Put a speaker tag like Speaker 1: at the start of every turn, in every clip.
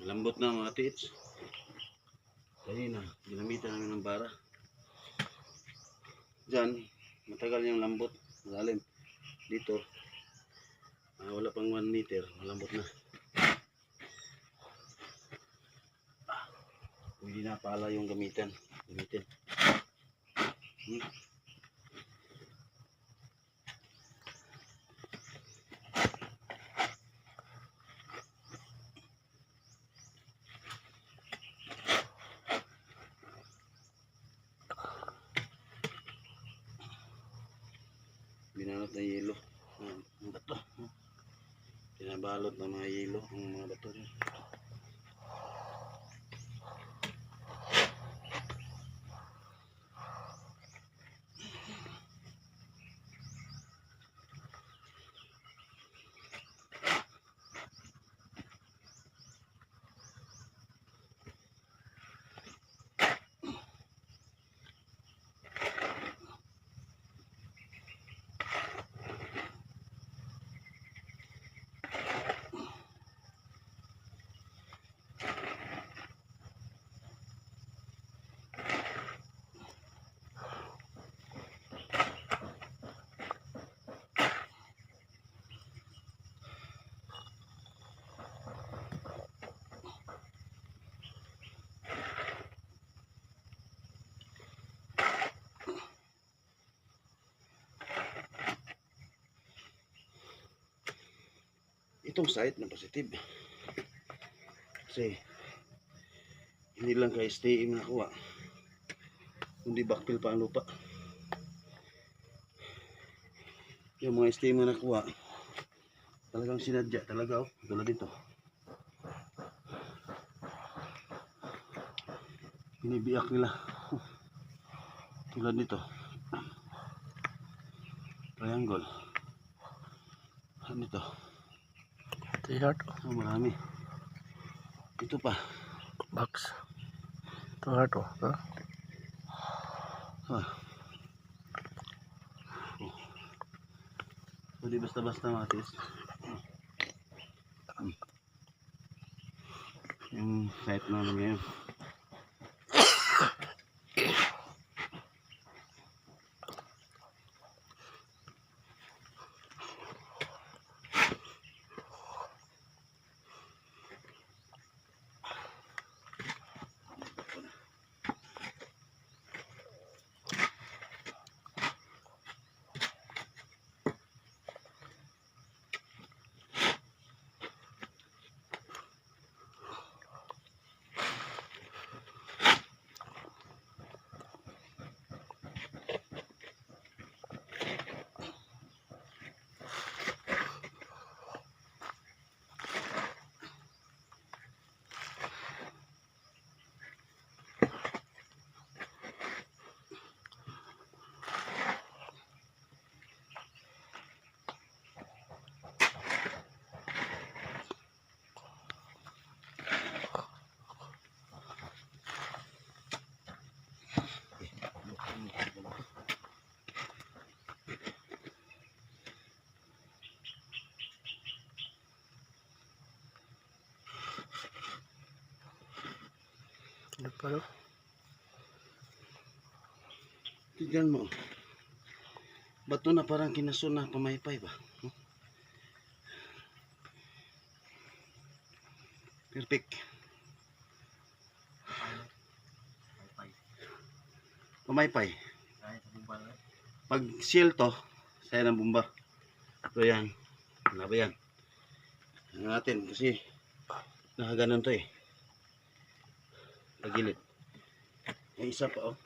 Speaker 1: Lambot na mga tits. Kanina, ginamitan namin ng bara. Diyan, matagal yung lambot. Malalim. Dito, wala pang 1 meter. Malambot na. Pwede na pala yung gamitin. Binalot na yelo ang bato. Pinabalot ng mga yelo ang mga bato. Itong site na positive kasi hindi lang kay STM nakuha, kundi backfill pa ang lupa. Yung mga STM na nakuha talagang sinadya talaga, tulad dito binibiyak nila. Tulad nito triangle, nito marami. Ito pa
Speaker 2: box to heart
Speaker 1: Hindi basta-basta matis. Yung site na ngayon. Tignan mo. Bato na parang kinasun na pamaypay ba? Perfect. Pamaypay. Pag seal to, saya ng bomba. So yan. Ano ba yan? Ano natin kasi nakaganon to eh. Pagilid. May isa pa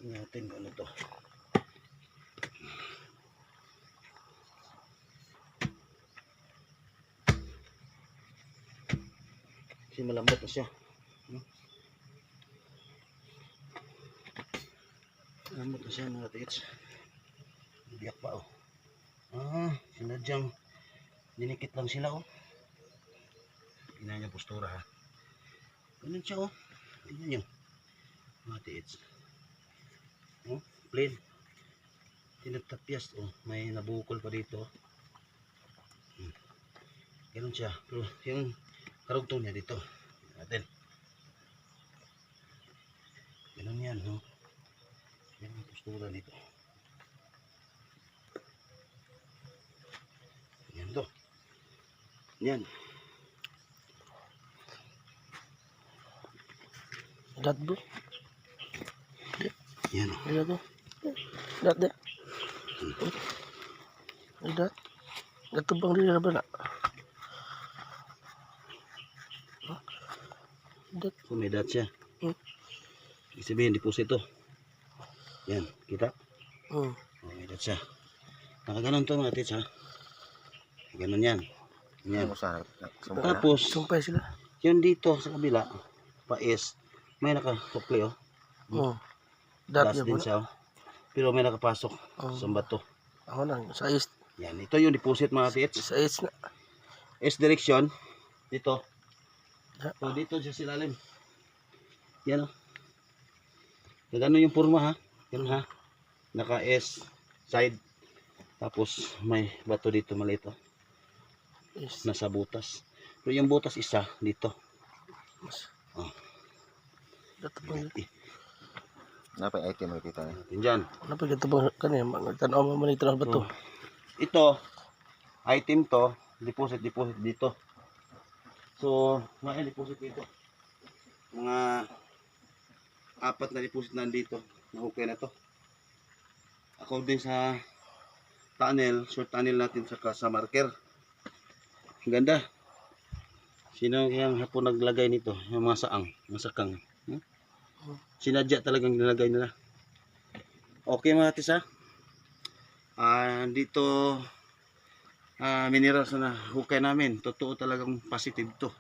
Speaker 1: natin kung ano to. Kasi malambot na siya. Malambot na siya mga tits. Biyak pa sinadyang dinikit lang sila Tingnan niya postura ha. Ganun siya tingnan niyo mga tits. Plain. Tinatapyas may nabukol pa dito. Ganun siya. Pero yung karugtong niya dito. Natin. Ganun yan, no? Yan ang postura nito. Yan to. Yan.
Speaker 2: Dat bro.
Speaker 1: Yan o.
Speaker 2: Ada tu. Dat deh. Dat. Dat tebang dia apa nak? Dat.
Speaker 1: So, may dot siya.
Speaker 2: Hmm.
Speaker 1: Ibig sabihin, deposit to. Yan, kita?
Speaker 2: Hmm.
Speaker 1: Oh, may dot siya. Nakaganon to mga tits, ha? Ganon yan. Yan. Tapos,
Speaker 2: Sumpah sila.
Speaker 1: yun dito sa kabila, pais, may nakatukli, oh.
Speaker 2: Hmm. Dat
Speaker 1: Gas
Speaker 2: dia
Speaker 1: din
Speaker 2: pun.
Speaker 1: siya, oh. Pero may nakapasok
Speaker 2: Oh.
Speaker 1: sa bato.
Speaker 2: Ako nang sa east.
Speaker 1: Yan, ito yung deposit mga tits.
Speaker 2: Sa east na.
Speaker 1: S direction, dito.
Speaker 2: Ha?
Speaker 1: So, dito siya silalim. Yan, oh. Gano'n yung forma, ha? Yan, ha? Naka S side. Tapos, may bato dito maliit, oh.
Speaker 2: East.
Speaker 1: Nasa butas. Pero yung butas isa, dito. Oh.
Speaker 2: Dat tebang.
Speaker 3: Apa yung item kita nih?
Speaker 1: Natin dyan.
Speaker 2: Kenapa kita tebang kan ya? Mak tanaw mo man ito betul.
Speaker 1: Oh. Ito, item to, deposit dito. So, may deposit dito. Mga 4 na deposit nandito. Okay na to. According sa tunnel, short tunnel natin sa marker. Ang ganda. Sino yung hapon naglagay nito? Yung mga saang, mga sakang. Sinadya talagang nilagay nila. Okay mga tis, ha? Dito minerals na hukay namin. Totoo talagang positive to.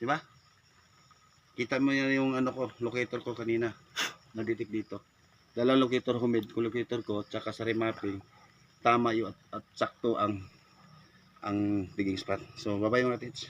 Speaker 1: Di ba? Kita mo yan yung ano ko, locator ko kanina. Naditik dito. Dalawang locator humid ko, locator ko, tsaka sa remapping. Tama yun at sakto ang digging spot. So, bye-bye mga tits.